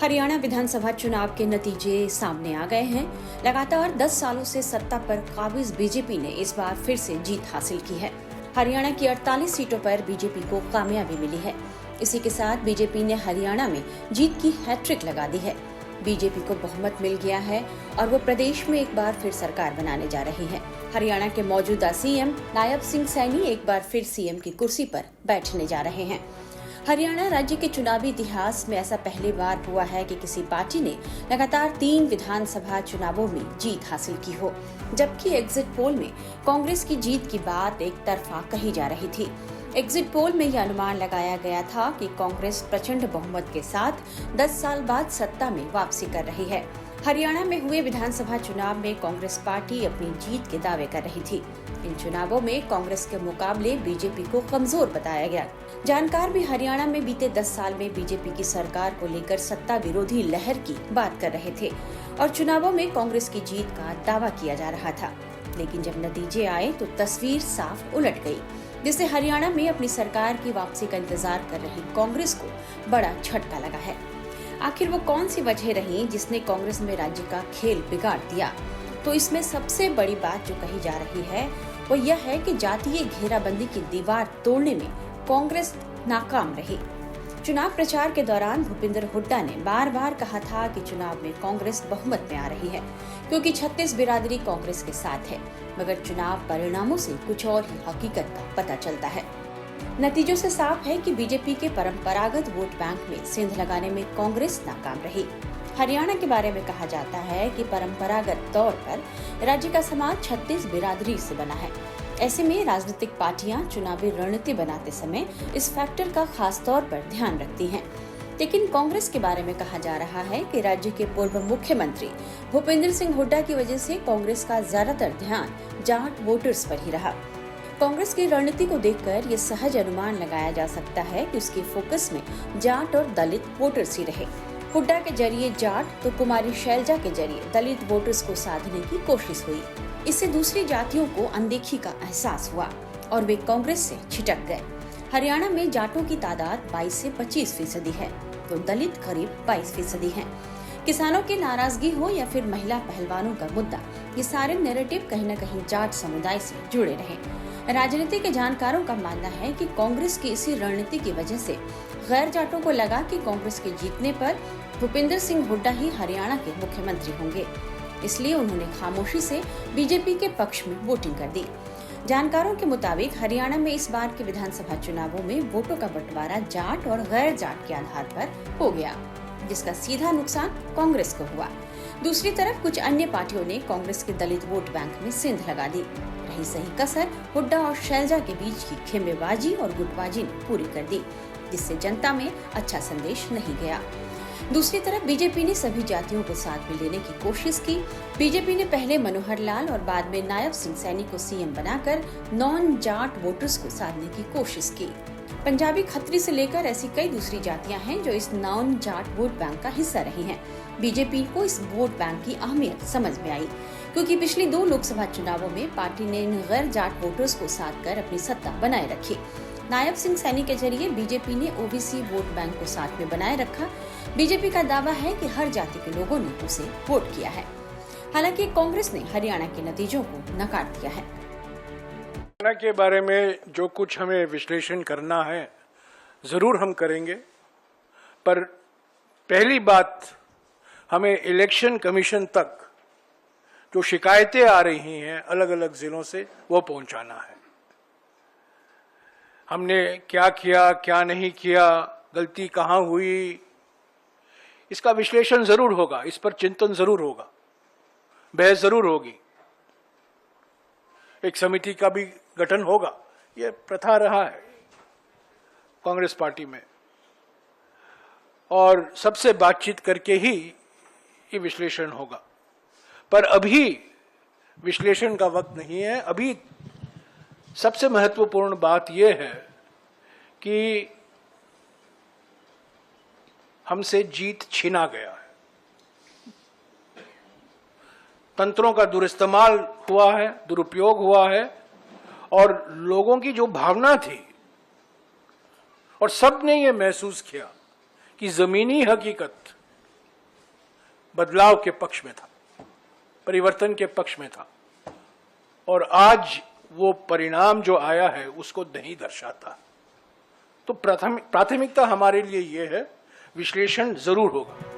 हरियाणा विधानसभा चुनाव के नतीजे सामने आ गए हैं। लगातार 10 सालों से सत्ता पर काबिज बीजेपी ने इस बार फिर से जीत हासिल की है। हरियाणा की 48 सीटों पर बीजेपी को कामयाबी मिली है। इसी के साथ बीजेपी ने हरियाणा में जीत की हैट्रिक लगा दी है। बीजेपी को बहुमत मिल गया है और वो प्रदेश में एक बार फिर सरकार बनाने जा रही है। हरियाणा के मौजूदा सीएम नायब सिंह सैनी एक बार फिर सीएम की कुर्सी पर बैठने जा रहे हैं। हरियाणा राज्य के चुनावी इतिहास में ऐसा पहली बार हुआ है कि किसी पार्टी ने लगातार 3 विधानसभा चुनावों में जीत हासिल की हो, जबकि एग्जिट पोल में कांग्रेस की जीत की बात एक तरफा कही जा रही थी। एग्जिट पोल में यह अनुमान लगाया गया था कि कांग्रेस प्रचंड बहुमत के साथ 10 साल बाद सत्ता में वापसी कर रही है। हरियाणा में हुए विधानसभा चुनाव में कांग्रेस पार्टी अपनी जीत के दावे कर रही थी। इन चुनावों में कांग्रेस के मुकाबले बीजेपी को कमजोर बताया गया। जानकार भी हरियाणा में बीते 10 साल में बीजेपी की सरकार को लेकर सत्ता विरोधी लहर की बात कर रहे थे और चुनावों में कांग्रेस की जीत का दावा किया जा रहा था। लेकिन जब नतीजे आए तो तस्वीर साफ उलट गई, जिससे हरियाणा में अपनी सरकार की वापसी का इंतजार कर रही कांग्रेस को बड़ा झटका लगा है। आखिर वो कौन सी वजह रही जिसने कांग्रेस में राज्य का खेल बिगाड़ दिया? तो इसमें सबसे बड़ी बात जो कही जा रही है वो यह है कि जातीय घेराबंदी की दीवार तोड़ने में कांग्रेस नाकाम रही। चुनाव प्रचार के दौरान भूपेंद्र हुड्डा ने बार बार कहा था कि चुनाव में कांग्रेस बहुमत में आ रही है क्योंकि 36 बिरादरी कांग्रेस के साथ है, मगर चुनाव परिणामों से कुछ और ही हकीकत का पता चलता है। नतीजों से साफ है कि बीजेपी के परंपरागत वोट बैंक में सेंध लगाने में कांग्रेस नाकाम रही। हरियाणा के बारे में कहा जाता है कि परंपरागत तौर पर राज्य का समाज 36 बिरादरी से बना है। ऐसे में राजनीतिक पार्टियां चुनावी रणनीति बनाते समय इस फैक्टर का खास तौर पर ध्यान रखती हैं। लेकिन कांग्रेस के बारे में कहा जा रहा है कि राज्य के पूर्व मुख्यमंत्री भूपेंद्र सिंह हुड्डा की वजह से कांग्रेस का ज्यादातर ध्यान जाट वोटर्स पर ही रहा। कांग्रेस की रणनीति को देखकर ये सहज अनुमान लगाया जा सकता है कि उसके फोकस में जाट और दलित वोटर्स ही रहे। हुड्डा के जरिए जाट तो कुमारी शैलजा के जरिए दलित वोटर्स को साधने की कोशिश हुई। इससे दूसरी जातियों को अनदेखी का एहसास हुआ और वे कांग्रेस से छिटक गए। हरियाणा में जाटों की तादाद 22 से 25% है तो दलित करीब 22% है। किसानों की नाराजगी हो या फिर महिला पहलवानों का मुद्दा, ये सारे नैरेटिव कहीं न कहीं जाट समुदाय से जुड़े रहे। राजनीति के जानकारों का मानना है कि कांग्रेस की इसी रणनीति की वजह से गैर जाटों को लगा कि कांग्रेस के जीतने पर भूपेंद्र सिंह हुड्डा ही हरियाणा के मुख्यमंत्री होंगे, इसलिए उन्होंने खामोशी से बीजेपी के पक्ष में वोटिंग कर दी। जानकारों के मुताबिक हरियाणा में इस बार के विधानसभा चुनावों में वोटों का बंटवारा जाट और गैर जाट के आधार पर हो गया, जिसका सीधा नुकसान कांग्रेस को हुआ। दूसरी तरफ कुछ अन्य पार्टियों ने कांग्रेस के दलित वोट बैंक में सेंध लगा दी। रही सही कसर हुड्डा और शैलजा के बीच की खेमेबाजी और गुटबाजी ने पूरी कर दी, जिससे जनता में अच्छा संदेश नहीं गया। दूसरी तरफ बीजेपी ने सभी जातियों को साथ में लेने की कोशिश की। बीजेपी ने पहले मनोहर लाल और बाद में नायब सिंह सैनी को सीएम बनाकर नॉन जाट वोटर्स को साधने की कोशिश की। पंजाबी खत्री से लेकर ऐसी कई दूसरी जातियां हैं जो इस नॉन जाट वोट बैंक का हिस्सा रही हैं। बीजेपी को इस वोट बैंक की अहमियत समझ में आई, क्योंकि पिछली 2 लोकसभा चुनावों में पार्टी ने इन गैर जाट वोटर्स को साथ कर अपनी सत्ता बनाए रखी। नायब सिंह सैनी के जरिए बीजेपी ने ओबीसी वोट बैंक को साथ में बनाए रखा। बीजेपी का दावा है कि हर जाति के लोगों ने उसे वोट किया है। हालांकि कांग्रेस ने हरियाणा के नतीजों को नकार दिया है। हरियाणा के बारे में जो कुछ हमें विश्लेषण करना है जरूर हम करेंगे, पर पहली बात हमें इलेक्शन कमीशन तक जो शिकायतें आ रही हैं अलग अलग जिलों से वो पहुंचाना है। हमने क्या किया, क्या नहीं किया, गलती कहां हुई, इसका विश्लेषण जरूर होगा, इस पर चिंतन जरूर होगा, बहस जरूर होगी। एक समिति का भी गठन होगा, यह प्रथा रहा है कांग्रेस पार्टी में, और सबसे बातचीत करके ही ये विश्लेषण होगा। पर अभी विश्लेषण का वक्त नहीं है। अभी सबसे महत्वपूर्ण बात यह है कि हमसे जीत छीना गया है। तंत्रों का दुरुइस्तेमाल हुआ है, दुरुपयोग हुआ है, और लोगों की जो भावना थी और सबने ये महसूस किया कि जमीनी हकीकत बदलाव के पक्ष में था, परिवर्तन के पक्ष में था, और आज वो परिणाम जो आया है उसको नहीं दर्शाता। तो प्राथमिकता हमारे लिए ये है, विश्लेषण जरूर होगा।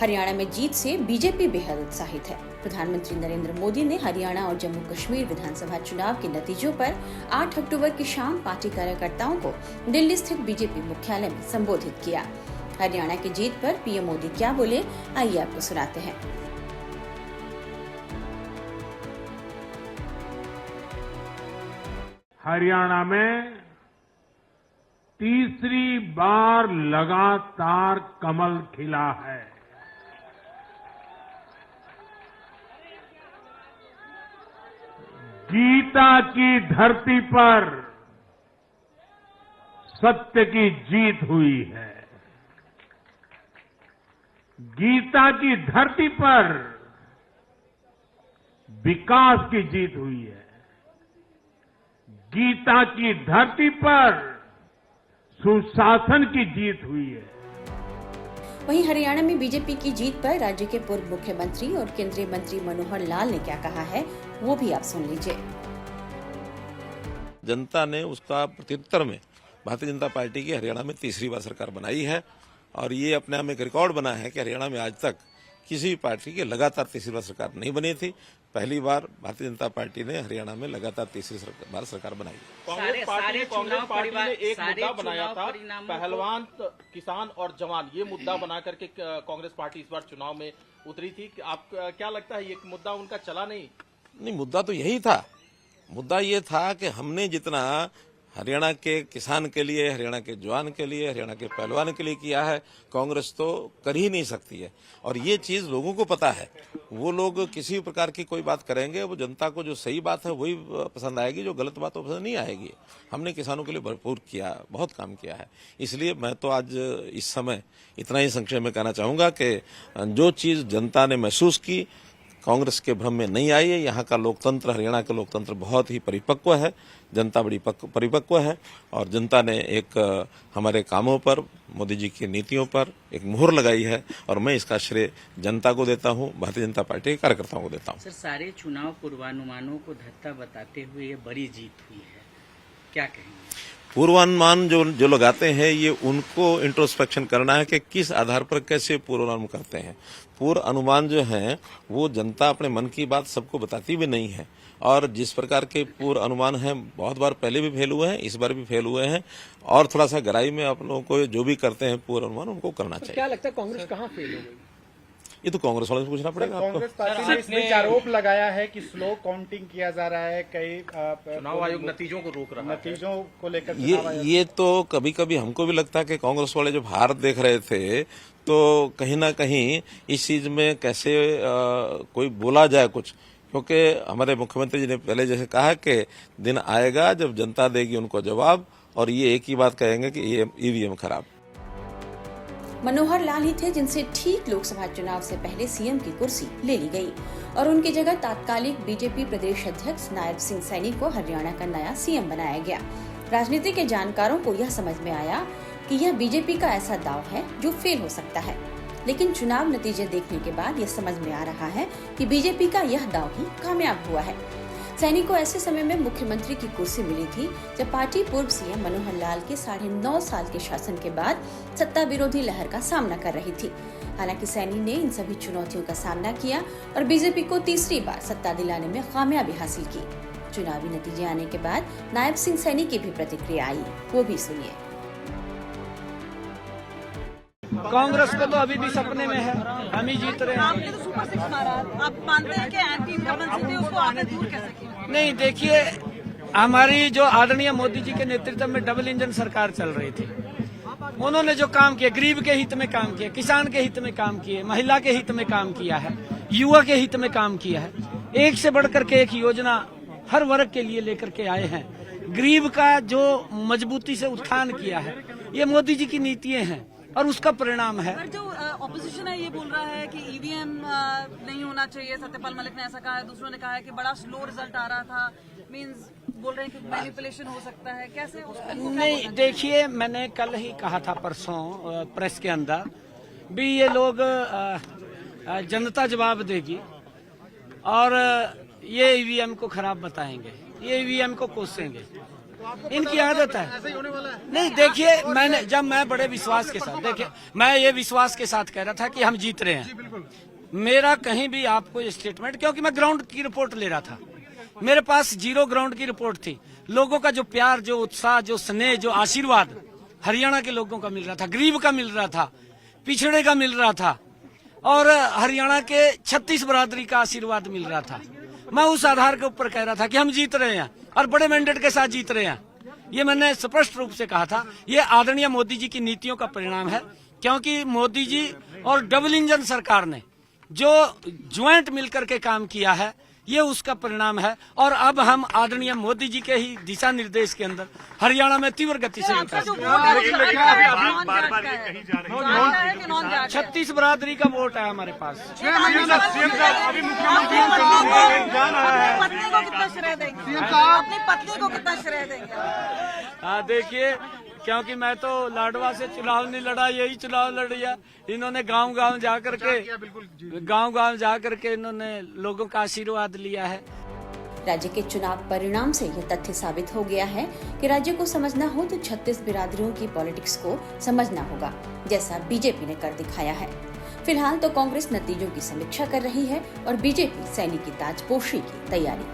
हरियाणा में जीत से बीजेपी बेहद उत्साहित है। प्रधानमंत्री नरेंद्र मोदी ने हरियाणा और जम्मू कश्मीर विधानसभा चुनाव के नतीजों पर 8 अक्टूबर की शाम पार्टी कार्यकर्ताओं को दिल्ली स्थित बीजेपी मुख्यालय में संबोधित किया। हरियाणा की जीत पर पीएम मोदी क्या बोले, आइए आपको सुनाते हैं। हरियाणा में तीसरी बार लगातार कमल खिला है। गीता की धरती पर सत्य की जीत हुई है। गीता की धरती पर विकास की जीत हुई है। गीता की धरती पर सुशासन की जीत हुई है। वहीं हरियाणा में बीजेपी की जीत पर राज्य के पूर्व मुख्यमंत्री और केंद्रीय मंत्री मनोहर लाल ने क्या कहा है, वो भी आप सुन लीजिए। जनता ने उसका प्रत्युत्तर में भारतीय जनता पार्टी की हरियाणा में तीसरी बार सरकार बनाई है, और ये अपने आप में एक रिकॉर्ड बना है कि हरियाणा में आज तक किसी भी पार्टी की लगातार तीसरी बार सरकार नहीं बनी थी। पहली बार भारतीय जनता पार्टी ने हरियाणा में लगातार तीसरी बार सरकार बनाई। कांग्रेस पार्टी ने एक मुद्दा बनाया था, पहलवान, किसान और जवान, ये मुद्दा बना करके कांग्रेस पार्टी इस बार चुनाव में उतरी थी। आप क्या लगता है ये मुद्दा उनका चला नहीं? मुद्दा तो यही था। मुद्दा ये था कि हमने जितना हरियाणा के किसान के लिए, हरियाणा के जवान के लिए, हरियाणा के पहलवान के लिए किया है, कांग्रेस तो कर ही नहीं सकती है। और ये चीज लोगों को पता है। वो लोग किसी भी प्रकार की कोई बात करेंगे, वो जनता को जो सही बात है वही पसंद आएगी, जो गलत बात वो पसंद नहीं आएगी। हमने किसानों के लिए भरपूर किया, बहुत काम किया है। इसलिए मैं तो आज इस समय इतना ही संक्षेप में कहना चाहूंगा कि जो चीज जनता ने महसूस की, कांग्रेस के भ्रम में नहीं आई है। यहाँ का लोकतंत्र, हरियाणा का लोकतंत्र बहुत ही परिपक्व है, जनता बड़ी परिपक्व है, और जनता ने एक हमारे कामों पर, मोदी जी की नीतियों पर एक मुहर लगाई है, और मैं इसका श्रेय जनता को देता हूँ, भारतीय जनता पार्टी के कार्यकर्ताओं को देता हूँ। सर, सारे चुनाव पूर्वानुमानों को धत्ता बताते हुए ये बड़ी जीत हुई है, क्या कहेंगे? पूर्वानुमान जो लगाते हैं, ये उनको इंट्रोस्पेक्शन करना है कि किस आधार पर कैसे पूर्वानुमान करते हैं। पूर्व अनुमान जो है वो जनता अपने मन की बात सबको बताती भी नहीं है, और जिस प्रकार के पूर्व अनुमान हैं बहुत बार पहले भी फेल हुए हैं, इस बार भी फेल हुए हैं, और थोड़ा सा गहराई में आप लोगों को जो भी करते हैं पूर्व अनुमान, उनको करना चाहिए। क्या लगता है कांग्रेस कहाँ फेल हो गई? ये तो कांग्रेस वालों से पूछना पड़ेगा आपको। कांग्रेस पार्टी ने इस बीच आरोप लगाया है कि स्लो काउंटिंग किया जा रहा है, कई चुनाव आयोग नतीजों को रोक रहा है। नतीजों को लेकर ये तो कभी कभी हमको भी लगता है कि कांग्रेस वाले जब हार देख रहे थे तो कहीं ना कहीं इस चीज में कैसे कोई बोला जाए कुछ, क्योंकि हमारे मुख्यमंत्री जी ने पहले जैसे कहा कि दिन आएगा जब जनता देगी उनको जवाब, और ये एक ही बात कहेंगे कि ये ईवीएम खराब। मनोहर लाल ही थे जिनसे ठीक लोकसभा चुनाव से पहले सीएम की कुर्सी ले ली गई, और उनकी जगह तात्कालिक बीजेपी प्रदेश अध्यक्ष नायब सिंह सैनी को हरियाणा का नया सीएम बनाया गया। राजनीति के जानकारों को यह समझ में आया कि यह बीजेपी का ऐसा दांव है जो फेल हो सकता है, लेकिन चुनाव नतीजे देखने के बाद यह समझ में आ रहा है कि बीजेपी का यह दांव ही कामयाब हुआ है। सैनी को ऐसे समय में मुख्यमंत्री की कुर्सी मिली थी जब पार्टी पूर्व सीएम मनोहर लाल के 9.5 साल के शासन के बाद सत्ता विरोधी लहर का सामना कर रही थी। हालांकि सैनी ने इन सभी चुनौतियों का सामना किया और बीजेपी को तीसरी बार सत्ता दिलाने में कामयाबी हासिल की। चुनावी नतीजे आने के बाद नायब सिंह सैनी की भी प्रतिक्रिया आई, वो भी सुनिए। कांग्रेस को तो अभी भी सपने में है, हम ही जीत रहे हैं। आपने तो सुपर 6 मारा, आप मानते हैं कि एंटी इनकम्बेंसी उसको आगे दूर कैसे किया? नहीं, देखिए, हमारी जो आदरणीय मोदी जी के नेतृत्व में डबल इंजन सरकार चल रही थी, उन्होंने जो काम किया, गरीब के हित में काम किया, किसान के हित में काम किए, महिला के हित में काम किया है, युवा के हित में काम किया है। एक से बढ़कर के एक योजना हर वर्ग के लिए लेकर के आए हैं। गरीब का जो मजबूती से उत्थान किया है, ये मोदी जी की नीतियां हैं और उसका परिणाम है। पर जो ऑपोजिशन है ये बोल रहा है कि ईवीएम नहीं होना चाहिए, सत्यपाल मलिक ने ऐसा कहा है, दूसरों ने कहा है कि बड़ा स्लो रिजल्ट आ रहा था, मींस बोल रहे हैं कि मैनिपुलेशन हो सकता है, कैसे उसको? नहीं, देखिए, मैंने कल ही कहा था परसों प्रेस के अंदर भी, ये लोग जनता जवाब देगी और ये ईवीएम को खराब बताएंगे, ये ईवीएम को कोसेंगे। इनकी आदत है। नहीं, देखिए, मैं बड़े विश्वास के साथ, देखिए, मैं ये विश्वास के साथ कह रहा था कि हम जीत रहे हैं। मेरा कहीं भी आपको स्टेटमेंट, क्योंकि मैं ग्राउंड की रिपोर्ट ले रहा था, मेरे पास 0 ग्राउंड की रिपोर्ट थी। लोगों का जो प्यार, जो उत्साह, जो स्नेह, जो आशीर्वाद हरियाणा के लोगों का मिल रहा था, गरीब का मिल रहा था, पिछड़े का मिल रहा था, और हरियाणा के 36 बरादरी का आशीर्वाद मिल रहा था। मैं उस आधार के ऊपर कह रहा था कि हम जीत रहे हैं और बड़े मैंडेट के साथ जीत रहे हैं। ये मैंने स्पष्ट रूप से कहा था। ये आदरणीय मोदी जी की नीतियों का परिणाम है, क्योंकि मोदी जी और डबल इंजन सरकार ने जो ज्वाइंट मिलकर के काम किया है, ये उसका परिणाम है। और अब हम आदरणीय मोदी जी के ही दिशा निर्देश के अंदर हरियाणा में तीव्र गति से विकास। 36 बरादरी का वोट है हमारे पास। अपनी पत्नी को कितना श्रेय देंगे? हाँ, देखिए, क्योंकि मैं तो लाडवा से चुनाव नहीं लड़ा, यही चुनाव लड़िया। इन्होंने गांव-गांव जाकर के इन्होंने लोगों का आशीर्वाद लिया है। राज्य के चुनाव परिणाम से यह तथ्य साबित हो गया है कि राज्य को समझना हो तो 36 बिरादरियों की पॉलिटिक्स को समझना होगा, जैसा बीजेपी ने कर दिखाया है। फिलहाल तो कांग्रेस नतीजों की समीक्षा कर रही है और बीजेपी सैनिक की ताजपोशी की तैयारी।